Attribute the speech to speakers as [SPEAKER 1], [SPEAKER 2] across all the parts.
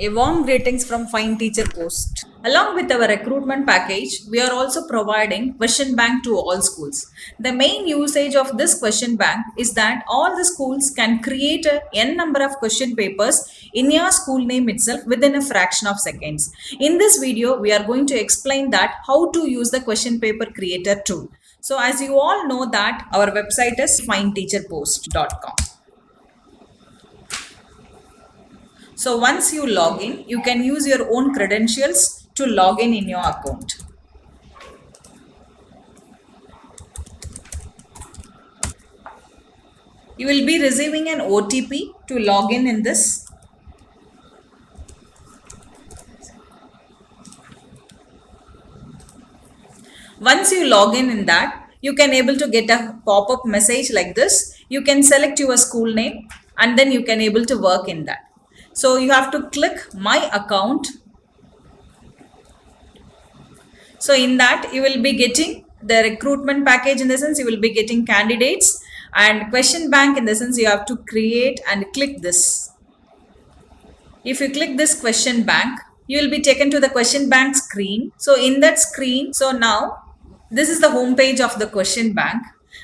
[SPEAKER 1] A warm greetings from Fine Teacher Post. Along with our recruitment package, we are also providing question bank to all schools. The main usage of this question bank is that all the schools can create a n number of question papers in your school name itself within a fraction of seconds. In this video, we are going to explain that how to use the question paper creator tool. So as you all know that our website is fineteacherpost.com. So once you log in, you can use your own credentials to log in your account. You will be receiving an OTP to log in this. Once you log in that, you can able to get a pop-up message like this. You can select your school name and then you can able to work in that. So you have to click my account. So in that you will be getting the recruitment package, in the sense you will be getting candidates, and question bank in the sense you have to create and click this. If you click this question bank, you will be taken to the question bank screen. So in that screen, so now this is the home page of the question bank,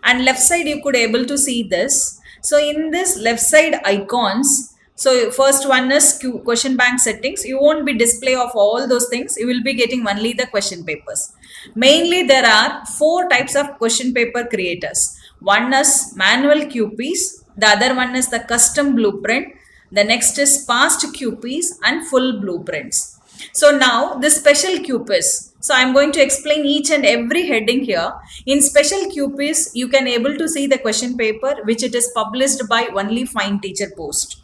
[SPEAKER 1] and left side you could able to see this. So in this left side icons, so first one is question bank settings. You won't be display of all those things. You will be getting only the question papers. Mainly there are 4 types of question paper creators. One is manual QPs. The other one is the custom blueprint. The next is past QPs and full blueprints. So now this special QPs. So I'm going to explain each and every heading here. In special QPs, you can able to see the question paper which it is published by only Fine Teacher Post.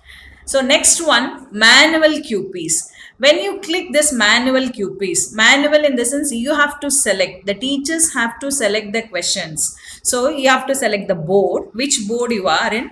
[SPEAKER 1] So next one, manual QPs. When you click this manual QPs, manual in the sense you have to select, the teachers have to select the questions. So you have to select the board, which board you are in.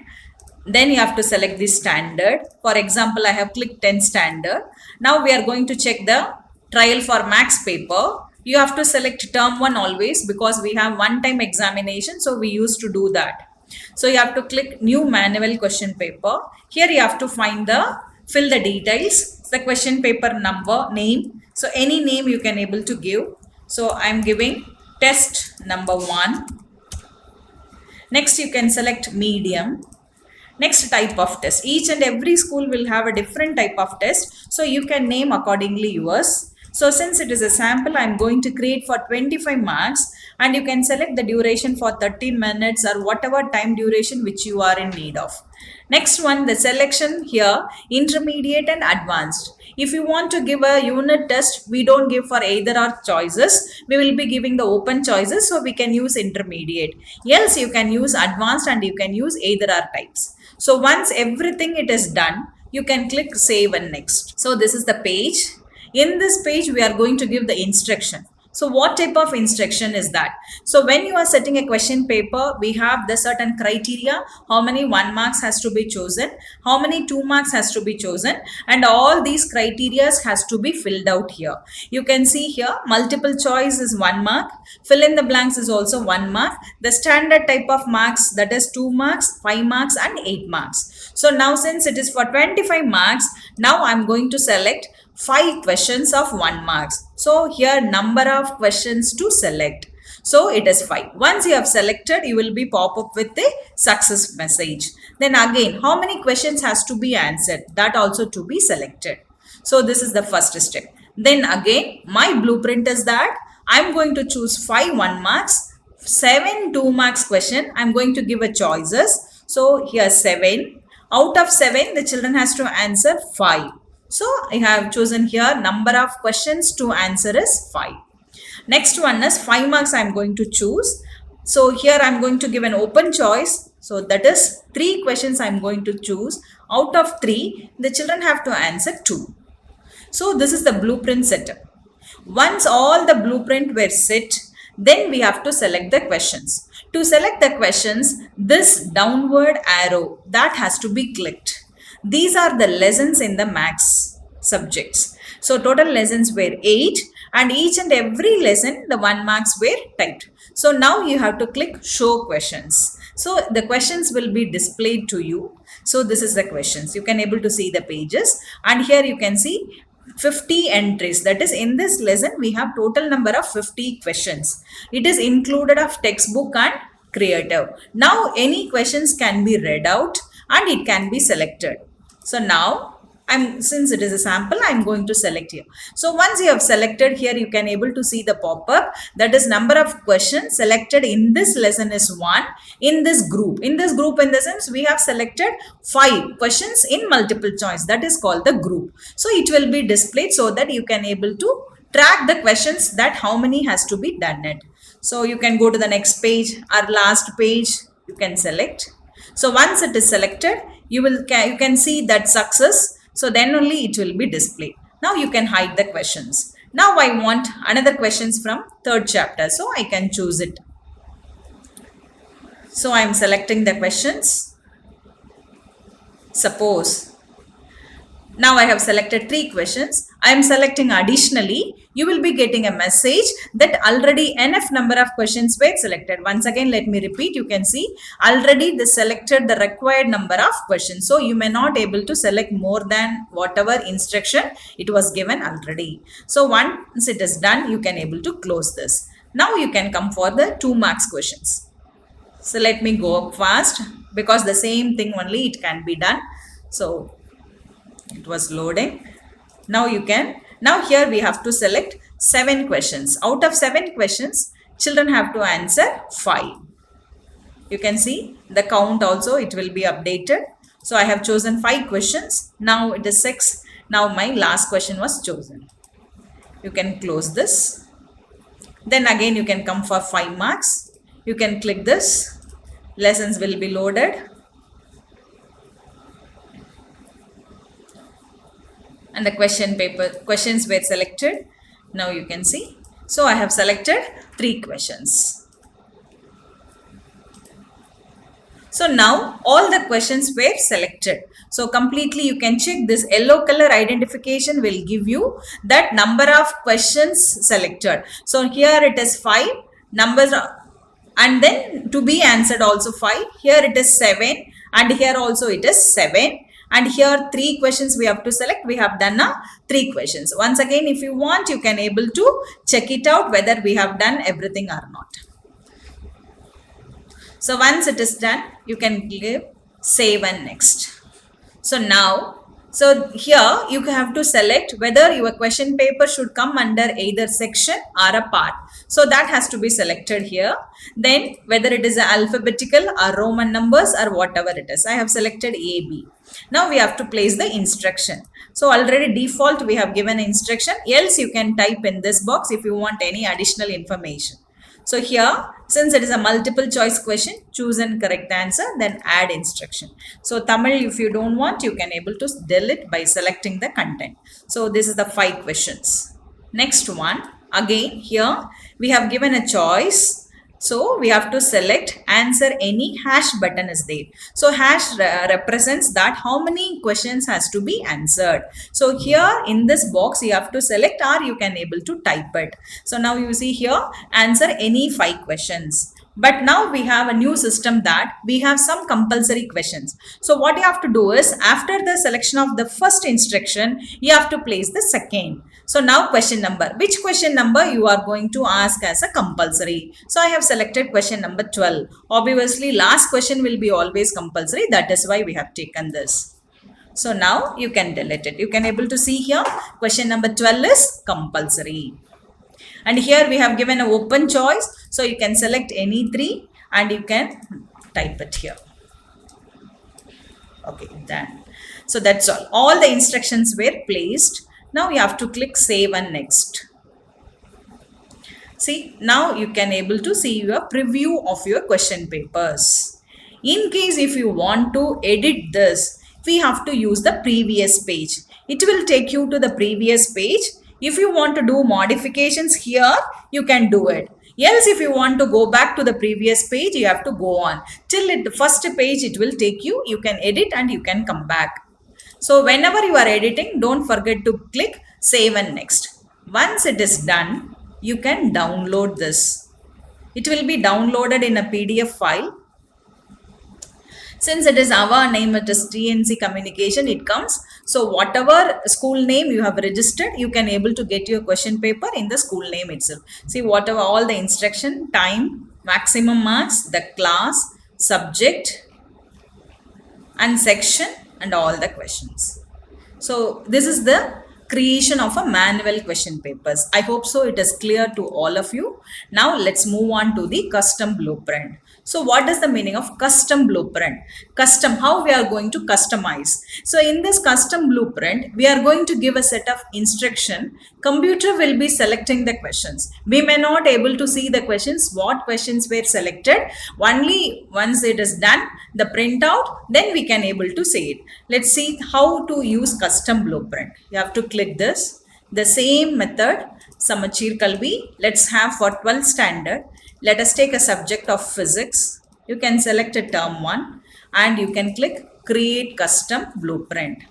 [SPEAKER 1] Then you have to select the standard. For example, I have clicked 10 standard. Now we are going to check the trial for max paper. You have to select term 1 always, because we have one-time examination. So we used to do that. So you have to click new manual question paper. Here you have to fill the details, the question paper number, name. So any name you can able to give. So I am giving test number 1. Next you can select medium. Next type of test. Each and every school will have a different type of test. So you can name accordingly yours. So since it is a sample, I am going to create for 25 marks, and you can select the duration for 30 minutes or whatever time duration which you are in need of. Next one, the selection here, intermediate and advanced. If you want to give a unit test, we don't give for either or choices. We will be giving the open choices, so we can use intermediate. Else you can use advanced and you can use either or types. So once everything it is done, you can click save and next. So this is the page. In this page, we are going to give the instruction. So what type of instruction is that? So when you are setting a question paper, we have the certain criteria, how many 1 marks has to be chosen, how many 2 marks has to be chosen, and all these criteria has to be filled out here. You can see here, multiple choice is 1 mark, fill in the blanks is also 1 mark, the standard type of marks, that is 2 marks, 5 marks and 8 marks. So now since it is for 25 marks, now I am going to select 5 questions of 1 marks. So here number of questions to select. So it is 5. Once you have selected, you will be pop up with a success message. Then again, how many questions has to be answered? That also to be selected. So this is the first step. Then again, my blueprint is that I am going to choose 5 1 marks, 7 2 marks question. I am going to give a choices. So here 7. Out of 7, the children has to answer 5. So I have chosen here number of questions to answer is 5. Next one is 5 marks I am going to choose. So here I am going to give an open choice. So that is 3 questions I am going to choose. Out of 3, the children have to answer 2. So this is the blueprint setup. Once all the blueprint were set, then we have to select the questions. To select the questions, this downward arrow that has to be clicked. These are the lessons in the max subjects. So total lessons were 8, and each and every lesson the 1 marks were typed. So now you have to click show questions. So the questions will be displayed to you. So this is the questions. You can able to see the pages, and here you can see 50 entries. That is, in this lesson we have total number of 50 questions. It is included of textbook and creative. Now any questions can be read out and it can be selected. So now since it is a sample, I'm going to select here. So once you have selected here, you can able to see the pop-up, that is number of questions selected in this lesson is 1 in this group. In the sense we have selected 5 questions in multiple choice, that is called the group. So it will be displayed so that you can able to track the questions that how many has to be done it. So you can go to the next page or last page, you can select. So once it is selected, you can see that success. So then only it will be displayed. Now you can hide the questions. Now I want another questions from 3rd chapter. So I can choose it. So I am selecting the questions. Suppose now I have selected 3 questions. I am selecting additionally. You will be getting a message that already enough number of questions were selected. Once again, let me repeat. You can see already they selected the required number of questions. So you may not able to select more than whatever instruction it was given already. So once it is done, you can able to close this. Now you can come for the 2 marks questions. So let me go up fast because the same thing only it can be done. So it was loading. Now here we have to select 7 questions. Out of 7 questions, children have to answer 5. You can see the count also, it will be updated. So I have chosen 5 questions. Now it is 6. Now my last question was chosen. You can close this. Then again you can come for 5 marks. You can click this. Lessons will be loaded. And the questions were selected. Now you can see. So I have selected 3 questions. So now all the questions were selected. So completely you can check this yellow color identification will give you that number of questions selected. So here it is 5 numbers and then to be answered also 5. Here it is 7 and here also it is 7. And here 3 questions we have to select. We have done 3 questions. Once again, if you want, you can able to check it out whether we have done everything or not. So once it is done, you can click save and next. So now, so here you have to select whether your question paper should come under either section or a part. So that has to be selected here. Then whether it is alphabetical or Roman numbers or whatever it is. I have selected A, B. Now we have to place the instruction. So already default we have given instruction. Else you can type in this box if you want any additional information. So here, since it is a multiple choice question, choose and correct answer, then add instruction. So Tamil, if you don't want, you can able to delete by selecting the content. So this is the 5 questions. Next one, again here we have given a choice. So we have to select answer any hash button is there. So hash represents that how many questions has to be answered. So here in this box you have to select or you can able to type it. So now you see here answer any 5 questions. But now we have a new system that we have some compulsory questions. So what you have to do is after the selection of the first instruction, you have to place the second. So now question number. Which question number you are going to ask as a compulsory? So I have selected question number 12. Obviously last question will be always compulsory. That is why we have taken this. So now you can delete it. You can able to see here question number 12 is compulsory. And here we have given an open choice. So you can select any 3 and you can type it here. Okay, done. So that's all. All the instructions were placed. Now you have to click save and next. See, now you can able to see your preview of your question papers. In case if you want to edit this, we have to use the previous page. It will take you to the previous page. If you want to do modifications here, you can do it. Else, if you want to go back to the previous page, you have to go on. Till the first page, it will take you. You can edit and you can come back. So, whenever you are editing, don't forget to click save and next. Once it is done, you can download this. It will be downloaded in a PDF file. Since it is our name, it is TNC Communication, it comes. So whatever school name you have registered, you can able to get your question paper in the school name itself. See whatever all the instruction, time, maximum marks, the class, subject and section and all the questions. So this is the creation of a manual question papers. I hope so it is clear to all of you. Now let's move on to the custom blueprint. So what is the meaning of custom blueprint? Custom, how we are going to customize. So in this custom blueprint, we are going to give a set of instruction. Computer will be selecting the questions. We may not able to see the questions, what questions were selected. Only once it is done, the printout, then we can able to see it. Let's see how to use custom blueprint. You have to click this. The same method, Samachir Kalvi. Let's have for 12th standard. Let us take a subject of physics. You can select a term 1 and you can click create custom blueprint.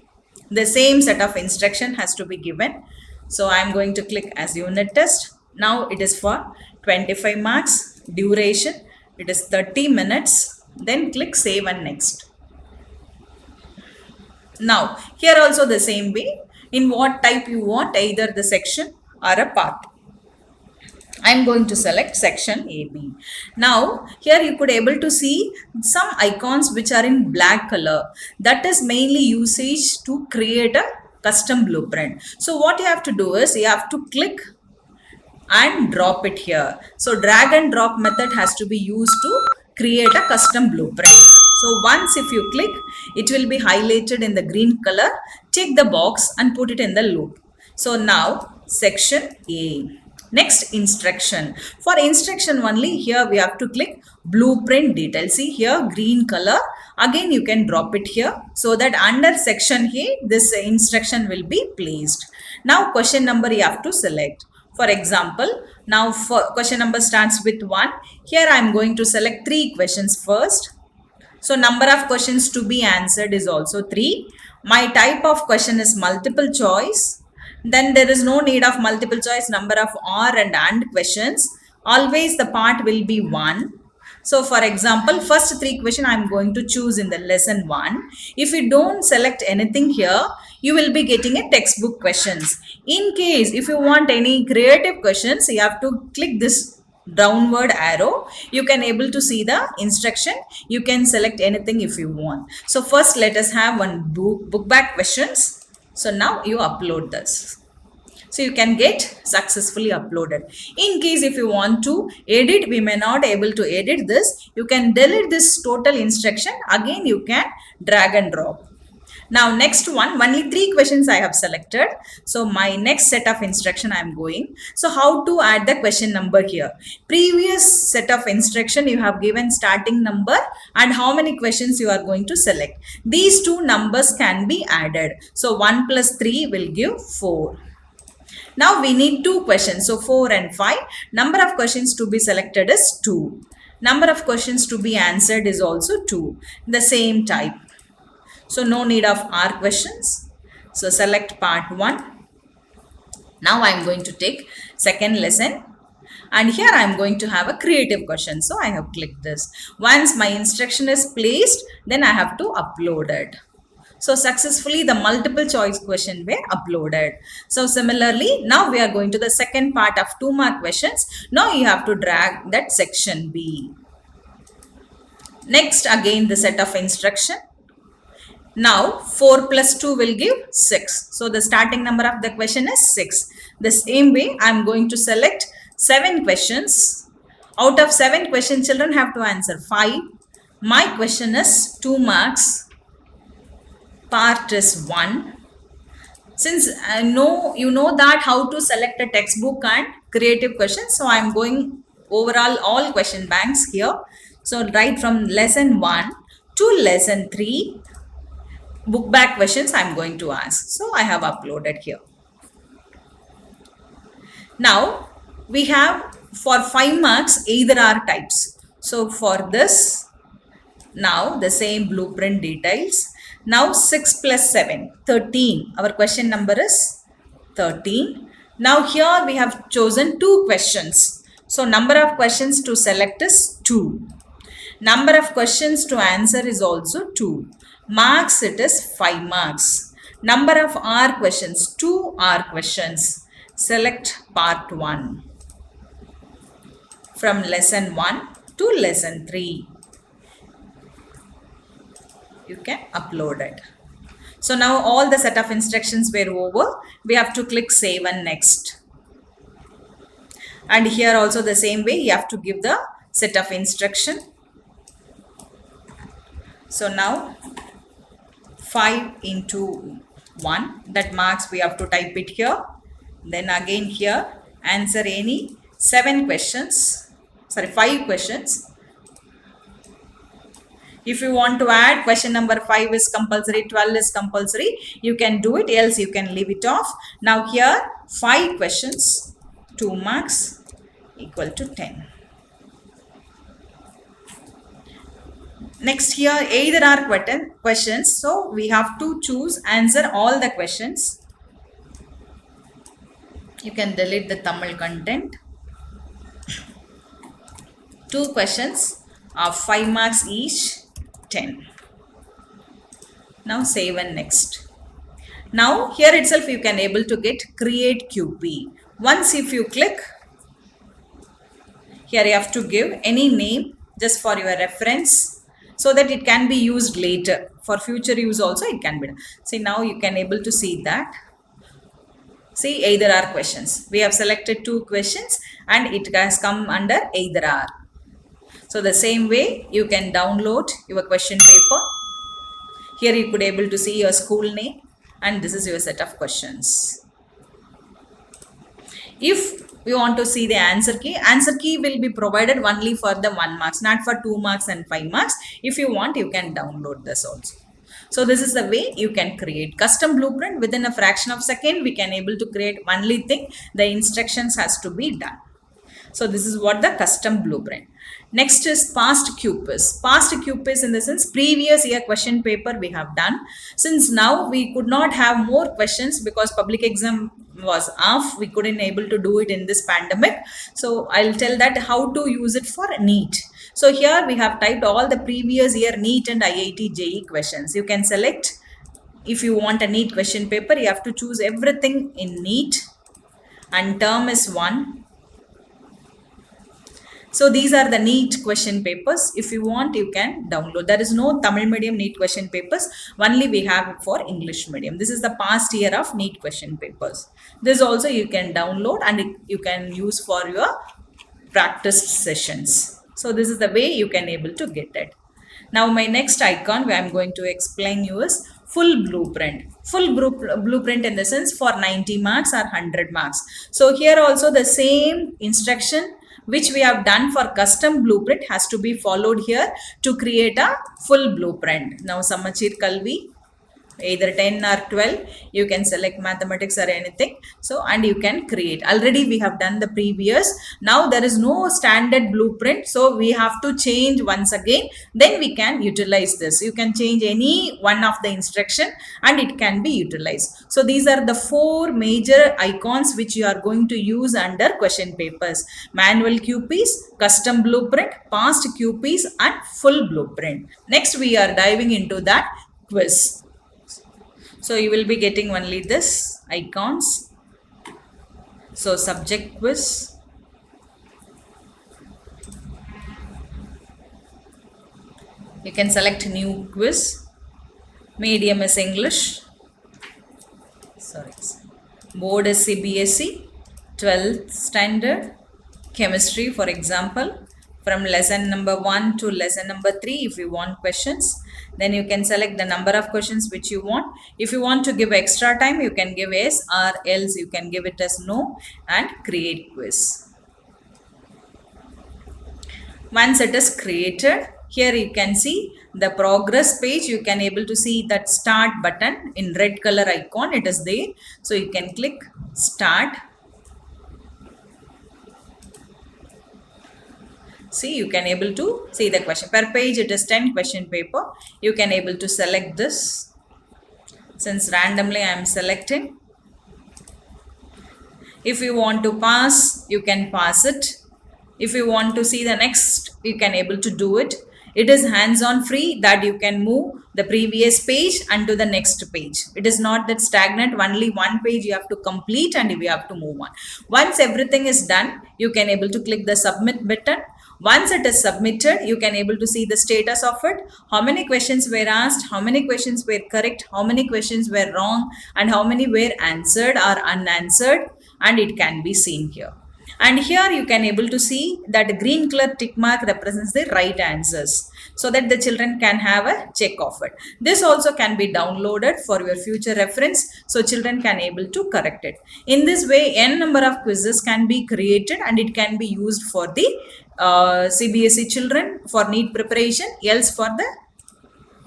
[SPEAKER 1] The same set of instruction has to be given. So I am going to click as unit test. Now it is for 25 marks. Duration, it is 30 minutes. Then click save and next. Now here also the same way. In what type you want, either the section or a part. I am going to select section AB. Now here you could able to see some icons which are in black color. That is mainly usage to create a custom blueprint. So what you have to do is you have to click and drop it here. So drag and drop method has to be used to create a custom blueprint. So once if you click, it will be highlighted in the green color. Check the box and put it in the loop. So now section A. Next instruction. For instruction only, here we have to click blueprint detail. See here green color. Again you can drop it here so that under section A this instruction will be placed. Now question number you have to select. For example, now for question number starts with 1. Here I am going to select 3 questions first. So number of questions to be answered is also 3. My type of question is multiple choice. Then there is no need of multiple choice, number of or and questions. Always the part will be 1. So for example, first 3 questions I am going to choose in the lesson 1. If you don't select anything here, you will be getting a textbook questions. In case if you want any creative questions, you have to click this downward arrow. You can able to see the instruction. You can select anything if you want. So first let us have one book back questions. So now you upload this. So you can get successfully uploaded. In case if you want to edit, we may not able to edit this. You can delete this total instruction. Again you can drag and drop. Now next one, only 3 questions I have selected. So my next set of instruction I am going. So how to add the question number here? Previous set of instruction you have given starting number and how many questions you are going to select. These 2 numbers can be added. So 1 plus 3 will give 4. Now we need 2 questions. So 4 and 5. Number of questions to be selected is 2. Number of questions to be answered is also 2. The same type. So no need of R questions. So select part 1. Now I am going to take second lesson. And here I am going to have a creative question. So I have clicked this. Once my instruction is placed, then I have to upload it. So successfully the multiple choice question were uploaded. So similarly, now we are going to the second part of 2 mark questions. Now you have to drag that section B. Next again the set of instruction. Now 4 plus 2 will give 6. So the starting number of the question is 6. The same way I am going to select 7 questions. Out of 7 questions children have to answer 5. My question is 2 marks. Part is 1. Since I know you know that how to select a textbook and creative questions. So I am going overall all question banks here. So right from lesson 1 to lesson 3. Book back questions I am going to ask. So I have uploaded here. Now we have for 5 marks either are types. So for this, now the same blueprint details. Now 6 plus 7, 13. Our question number is 13. Now here we have chosen 2 questions. So number of questions to select is 2. Number of questions to answer is also 2. Marks, it is 5 marks. Number of R questions, 2 R questions. Select part 1 from lesson 1 to lesson 3. You can upload it. So now all the set of instructions were over. We have to click save and next. And here also the same way you have to give the set of instruction. So now 5 into 1, that marks we have to type it here. Then again here answer any 5 questions. If you want to add question number 5 is compulsory, 12 is compulsory, you can do it, else you can leave it off. Now here 5 questions, 2 marks equal to 10. Next here either are questions, so we have to choose answer all the questions. You can delete the Tamil content. 2 questions of 5 marks each, 10. Now save and next. Now here itself you can able to get create QP. Once if you click, here you have to give any name just for your reference, so that it can be used later. For future use also it can be done. See, now you can able to see that. See, either are questions. We have selected 2 questions and it has come under either are. So the same way you can download your question paper. Here you could able to see your school name and this is your set of questions. If we want to see the answer key will be provided only for the 1 marks, not for 2 marks and 5 marks. If you want, you can download this also. So this is the way you can create custom blueprint. Within a fraction of a second, we can able to create only thing, the instructions has to be done. So this is what the custom blueprint. Next is past QPIS. Past QPIS in the sense previous year question paper we have done. Since now we could not have more questions because public exam was off, we couldn't able to do it in this pandemic. So I'll tell that how to use it for NEET. So here we have typed all the previous year NEET and IIT JEE questions. You can select if you want a NEET question paper, you have to choose everything in NEET and term is 1. So these are the NEET question papers. If you want, you can download. There is no Tamil medium NEET question papers. Only we have it for English medium. This is the past year of NEET question papers. This also you can download and you can use for your practice sessions. So this is the way you can able to get it. Now my next icon where I'm going to explain you is full blueprint. Full blueprint in the sense for 90 marks or 100 marks. So here also the same instruction which we have done for custom blueprint has to be followed here to create a full blueprint. Now Samachir Kalvi, either 10 or 12, you can select mathematics or anything. So and you can create. Already we have done the previous. Now there is no standard blueprint, so we have to change once again, then we can utilize this. You can change any one of the instruction and it can be utilized. So these are the 4 major icons which you are going to use under question papers: manual QPs, custom blueprint, past QPs and full blueprint. Next we are diving into that quiz. So you will be getting only this icons. So subject quiz. You can select new quiz. Medium is English. Board is CBSE. 12th standard. Chemistry, for example. From lesson number 1 to lesson number 3, if you want questions, then you can select the number of questions which you want. If you want to give extra time, you can give yes, or else you can give it as no and create quiz. Once it is created, here you can see the progress page. You can able to see that start button in red color icon. It is there. So you can click start. See, you can able to see the question. Per page it is 10 question paper. You can able to select this. Since randomly I am selecting. If you want to pass, you can pass it. If you want to see the next, you can able to do it. It is hands-on free, that you can move the previous page and to the next page. It is not that stagnant, only one page you have to complete and you have to move on. Once everything is done, you can able to click the submit button. Once it is submitted, you can able to see the status of it, how many questions were asked, how many questions were correct, how many questions were wrong, and how many were answered or unanswered, and it can be seen here. And here you can able to see that green color tick mark represents the right answers, so that the children can have a check of it. This also can be downloaded for your future reference, so children can able to correct it. In this way, n number of quizzes can be created and it can be used for the CBSE children for NEET preparation, else for the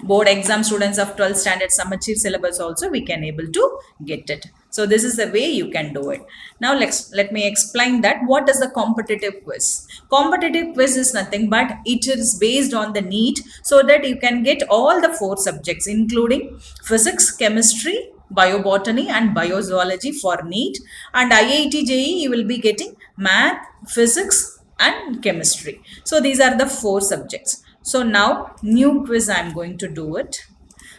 [SPEAKER 1] board exam students of 12th standard Samachir syllabus also we can able to get it. So this is the way you can do it. Now let me explain that what is the competitive quiz. Competitive quiz is nothing but it is based on the NEET, so that you can get all the 4 subjects including physics, chemistry, biobotany and biozoology for NEET, and IIT JEE you will be getting math, physics and chemistry. So these are the 4 subjects. So now new quiz I am going to do it.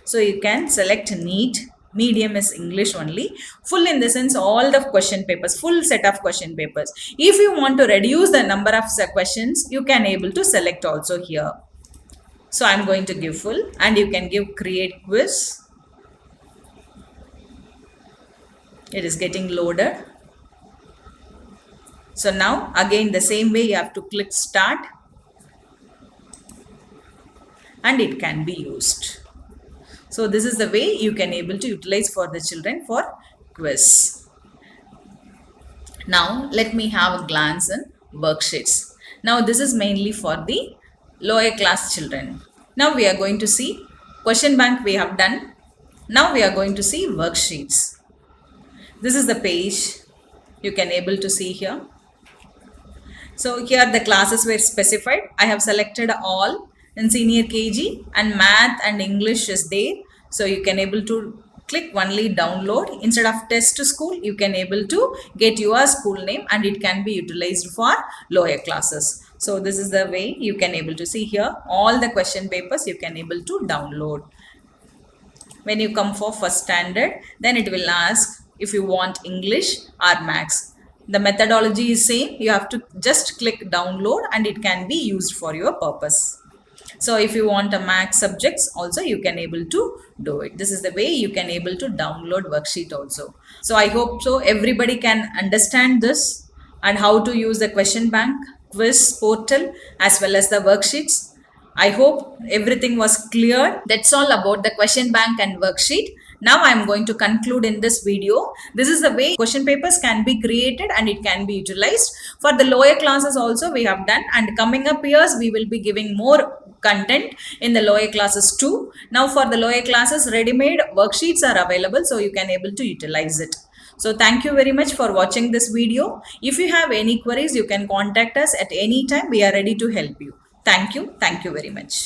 [SPEAKER 1] So you can select NEET, medium is English only, full in the sense all the question papers, full set of question papers. If you want to reduce the number of questions, you can able to select also here. So I am going to give full, and you can give create quiz. It is getting loaded. So now again the same way you have to click start and it can be used. So this is the way you can able to utilize for the children for quiz. Now let me have a glance in worksheets. Now this is mainly for the lower class children. Now we are going to see question bank we have done. Now we are going to see worksheets. This is the page you can able to see here. So here the classes were specified. I have selected all in senior KG, and math and English is there. So you can able to click only download. Instead of test to school, you can able to get your school name and it can be utilized for lower classes. So this is the way you can able to see here all the question papers you can able to download. When you come for first standard, then it will ask if you want English or Maths. The methodology is same. You have to just click download and it can be used for your purpose. So if you want a Maths subjects also you can able to do it. This is the way you can able to download worksheet also. So I hope so everybody can understand this and how to use the question bank, quiz portal as well as the worksheets. I hope everything was clear. That's all about the question bank and worksheet. Now I am going to conclude in this video. This is the way question papers can be created and it can be utilized. For the lower classes also we have done, and coming up years we will be giving more content in the lower classes too. Now for the lower classes, ready-made worksheets are available, so you can able to utilize it. So thank you very much for watching this video. If you have any queries, you can contact us at any time. We are ready to help you. Thank you. Thank you very much.